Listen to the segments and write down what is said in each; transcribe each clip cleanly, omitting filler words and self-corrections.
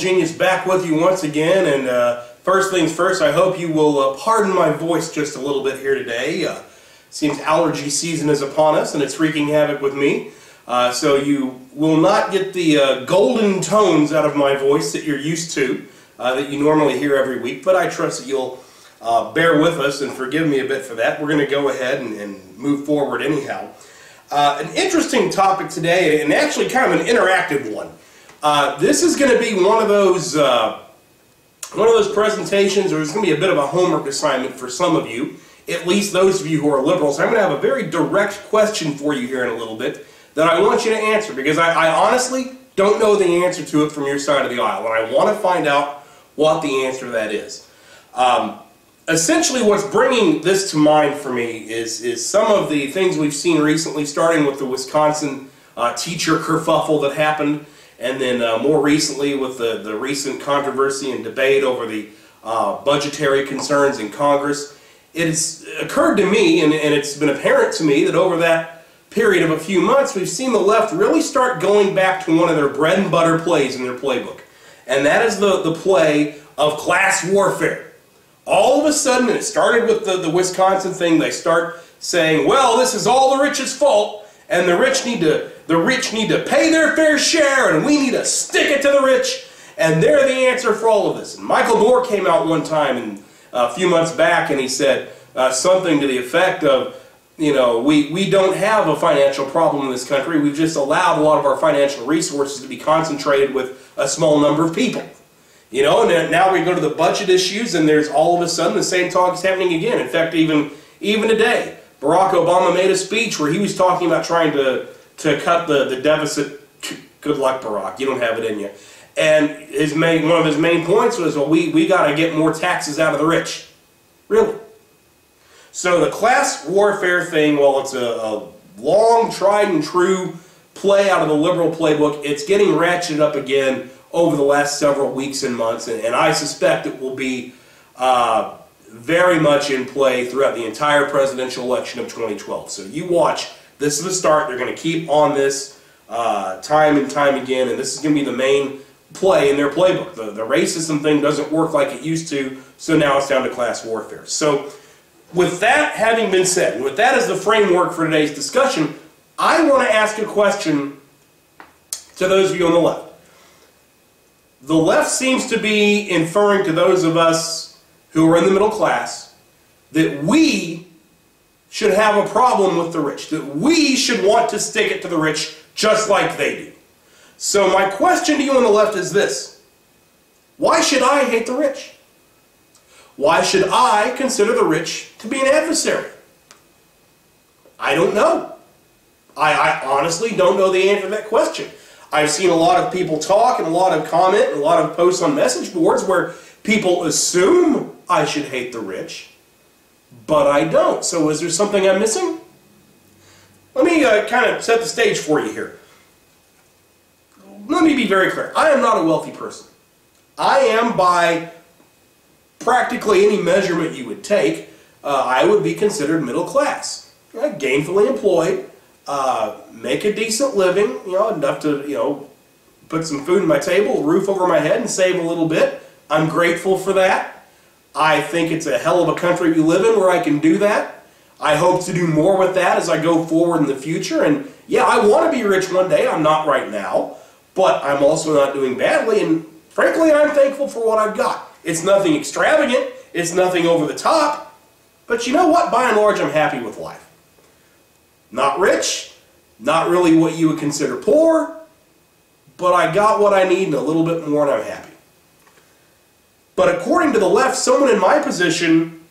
Genius back with you once again, and first things first, I hope you will pardon my voice just a little bit here today. Seems allergy season is upon us and it's wreaking havoc with me, so you will not get the golden tones out of my voice that you're used to, that you normally hear every week, but I trust that you'll bear with us and forgive me a bit for that. We're going to go ahead and move forward anyhow. An interesting topic today, and actually kind of an interactive one. This is going to be one of those presentations, or it's going to be a bit of a homework assignment for some of you, at least those of you who are liberals. I'm going to have a very direct question for you here in a little bit that I want you to answer, because I honestly don't know the answer to it from your side of the aisle, and I want to find out what the answer to that is. Essentially, what's bringing this to mind for me is some of the things we've seen recently, starting with the Wisconsin teacher kerfuffle that happened, and then more recently with the recent controversy and debate over the budgetary concerns in Congress. It's occurred to me, and it's been apparent to me, that over that period of a few months, we've seen the left really start going back to one of their bread and butter plays in their playbook. And that is the play of class warfare. All of a sudden, and it started with the Wisconsin thing, they start saying, well, this is all the rich's fault, and the rich need to pay their fair share, and we need to stick it to the rich, and they're the answer for all of this. And Michael Moore came out one time a few months back, and he said something to the effect of, you know, we don't have a financial problem in this country. We've just allowed a lot of our financial resources to be concentrated with a small number of people. You know, and then now we go to the budget issues, and there's all of a sudden the same talk is happening again. In fact, even today, Barack Obama made a speech where he was talking about trying to cut the deficit. Good luck, Barack. You don't have it in you. And one of his main points was, well, we got to get more taxes out of the rich. Really? So the class warfare thing, well, it's a long, tried and true play out of the liberal playbook. It's getting ratcheted up again over the last several weeks and months, and I suspect it will be very much in play throughout the entire presidential election of 2012. So you watch. This is the start. They're going to keep on this time and time again, and this is going to be the main play in their playbook. The racism thing doesn't work like it used to, so now it's down to class warfare. So with that having been said, and with that as the framework for today's discussion, I want to ask a question to those of you on the left. The left seems to be inferring to those of us who are in the middle class that we should have a problem with the rich, that we should want to stick it to the rich just like they do. So my question to you on the left is this: why should I hate the rich? Why should I consider the rich to be an adversary? I don't know. I honestly don't know the answer to that question. I've seen a lot of people talk and a lot of comment and a lot of posts on message boards where people assume I should hate the rich, but I don't. So is there something I'm missing? Let me kind of set the stage for you here. Let me be very clear. I am not a wealthy person. I am, by practically any measurement you would take, I would be considered middle class. Gainfully employed, make a decent living, enough to, put some food on my table, a roof over my head, and save a little bit. I'm grateful for that. I think it's a hell of a country we live in where I can do that. I hope to do more with that as I go forward in the future. And yeah, I want to be rich one day. I'm not right now, but I'm also not doing badly. And frankly, I'm thankful for what I've got. It's nothing extravagant. It's nothing over the top. But you know what? By and large, I'm happy with life. Not rich, not really what you would consider poor, but I got what I need and a little bit more, and I'm happy. But according to the left, someone in my position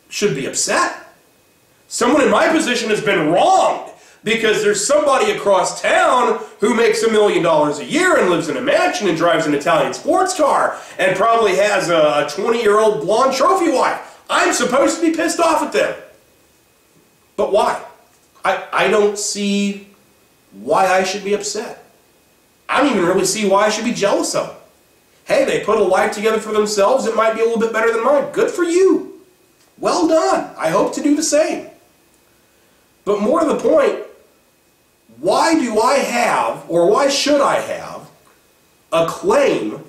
should be upset. Someone in my position has been wronged because there's somebody across town who makes $1 million a year and lives in a mansion and drives an Italian sports car and probably has a 20-year-old blonde trophy wife. I'm supposed to be pissed off at them. But why? I don't see why I should be upset. I don't even really see why I should be jealous of them. Hey, they put a life together for themselves. It might be a little bit better than mine. Good for you. Well done. I hope to do the same. But more to the point, why do I have, or why should I have, a claim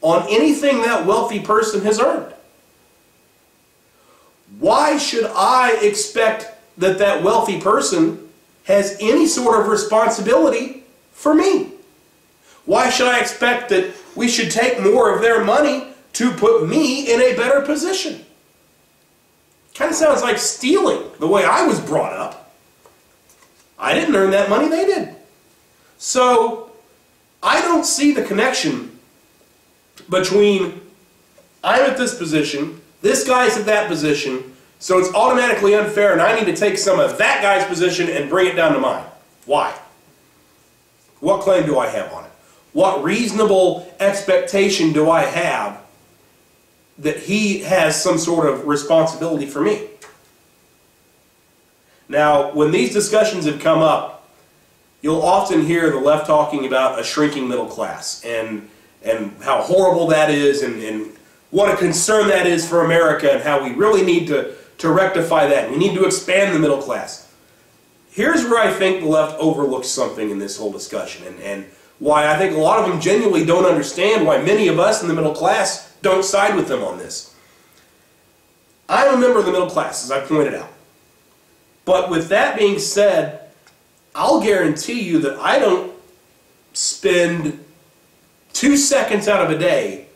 on anything that wealthy person has earned. Why should I expect that that wealthy person has any sort of responsibility for me? Why should I expect that we should take more of their money to put me in a better position? Kind of sounds like stealing the way I was brought up. I didn't earn that money, they did. So I don't see the connection between I'm at this position, this guy's at that position, so it's automatically unfair and I need to take some of that guy's position and bring it down to mine. Why? What claim do I have on it? What reasonable expectation do I have that he has some sort of responsibility for me? Now, when these discussions have come up, you'll often hear the left talking about a shrinking middle class and how horrible that is and what a concern that is for America and how we really need to rectify that. We need to expand the middle class. Here's where I think the left overlooks something in this whole discussion and why I think a lot of them genuinely don't understand why many of us in the middle class don't side with them on this. I'm a member of the middle class, as I pointed out. But with that being said, I'll guarantee you that I don't spend 2 seconds out of a day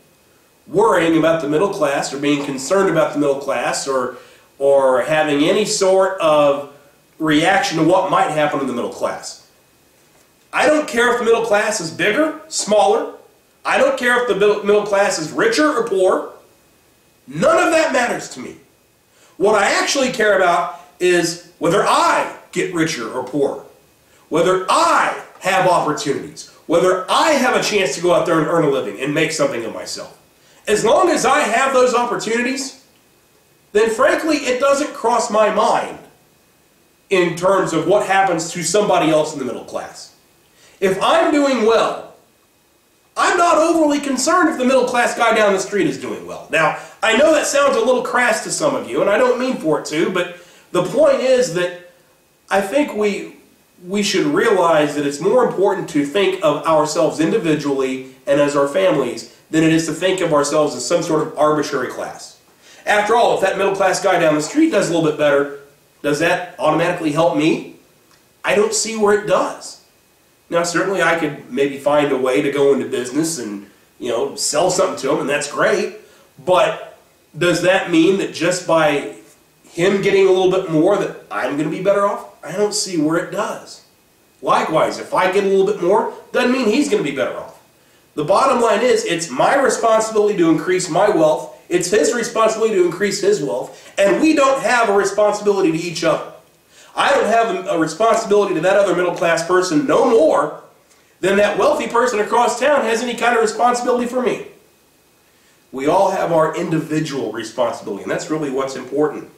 worrying about the middle class or being concerned about the middle class or having any sort of reaction to what might happen to the middle class. I don't care if the middle class is bigger, smaller. I don't care if the middle class is richer or poor. None of that matters to me. What I actually care about is whether I get richer or poorer, whether I have opportunities, whether I have a chance to go out there and earn a living and make something of myself. As long as I have those opportunities, then frankly it doesn't cross my mind in terms of what happens to somebody else in the middle class. If I'm doing well, I'm not overly concerned if the middle class guy down the street is doing well. Now, I know that sounds a little crass to some of you, and I don't mean for it to, but the point is that I think we should realize that it's more important to think of ourselves individually and as our families than it is to think of ourselves as some sort of arbitrary class. After all, if that middle class guy down the street does a little bit better, does that automatically help me? I don't see where it does. Now, certainly I could maybe find a way to go into business and, sell something to him, and that's great. But does that mean that just by him getting a little bit more that I'm going to be better off? I don't see where it does. Likewise, if I get a little bit more, doesn't mean he's going to be better off. The bottom line is, it's my responsibility to increase my wealth. It's his responsibility to increase his wealth. And we don't have a responsibility to each other. I don't have a responsibility to that other middle class person no more than that wealthy person across town has any kind of responsibility for me. We all have our individual responsibility, and that's really what's important.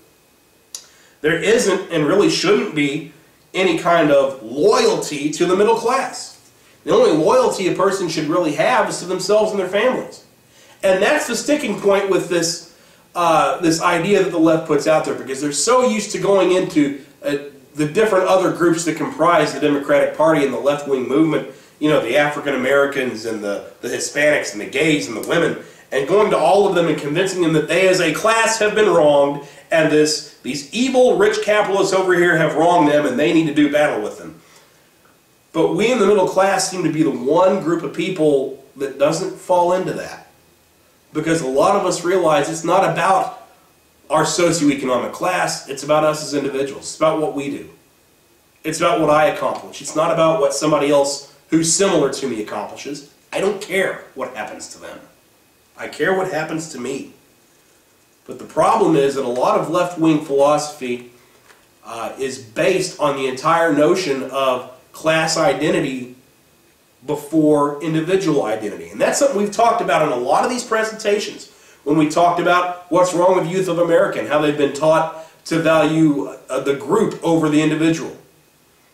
There isn't and really shouldn't be any kind of loyalty to the middle class. The only loyalty a person should really have is to themselves and their families. And that's the sticking point with this idea that the left puts out there, because they're so used to going into the different other groups that comprise the Democratic Party and the left-wing movement, the African Americans and the Hispanics and the gays and the women, and going to all of them and convincing them that they as a class have been wronged and these evil rich capitalists over here have wronged them and they need to do battle with them. But we in the middle class seem to be the one group of people that doesn't fall into that. Because a lot of us realize it's not about our socioeconomic class, it's about us as individuals. It's about what we do. It's about what I accomplish. It's not about what somebody else who's similar to me accomplishes. I don't care what happens to them. I care what happens to me. But the problem is that a lot of left-wing philosophy is based on the entire notion of class identity before individual identity. And that's something we've talked about in a lot of these presentations. When we talked about what's wrong with youth of America and how they've been taught to value the group over the individual.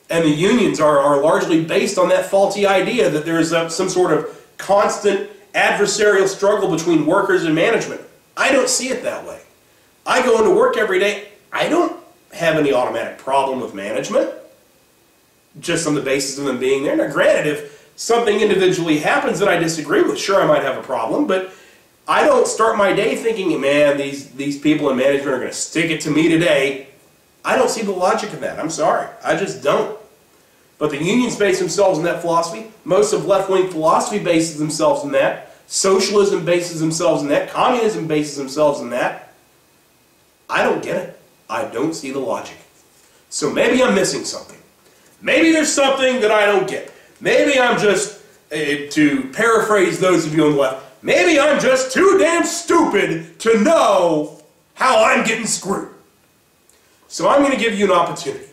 And the unions are largely based on that faulty idea that there is some sort of constant adversarial struggle between workers and management. I don't see it that way. I go into work every day. I don't have any automatic problem with management, just on the basis of them being there. Now, granted, if something individually happens that I disagree with, sure, I might have a problem, but I don't start my day thinking, man, these people in management are going to stick it to me today. I don't see the logic in that. I'm sorry. I just don't. But the unions base themselves in that philosophy. Most of left-wing philosophy bases themselves in that. Socialism bases themselves in that. Communism bases themselves in that. I don't get it. I don't see the logic. So maybe I'm missing something. Maybe there's something that I don't get. Maybe I'm just, to paraphrase those of you on the left, maybe I'm just too damn stupid to know how I'm getting screwed. So I'm going to give you an opportunity.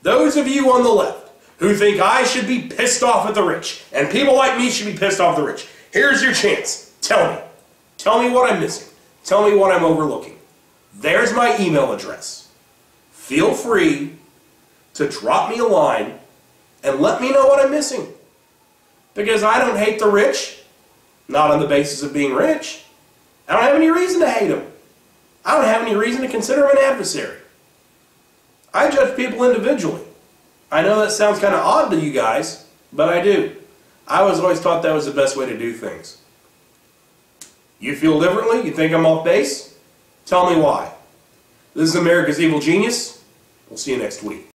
Those of you on the left who think I should be pissed off at the rich, and people like me should be pissed off at the rich, here's your chance. Tell me. Tell me what I'm missing. Tell me what I'm overlooking. There's my email address. Feel free to drop me a line and let me know what I'm missing. Because I don't hate the rich, not on the basis of being rich. I don't have any reason to hate them. I don't have any reason to consider them an adversary. I judge people individually. I know that sounds kind of odd to you guys, but I do. I was always taught that was the best way to do things. You feel differently? You think I'm off base? Tell me why. This is America's Evil Genius. We'll see you next week.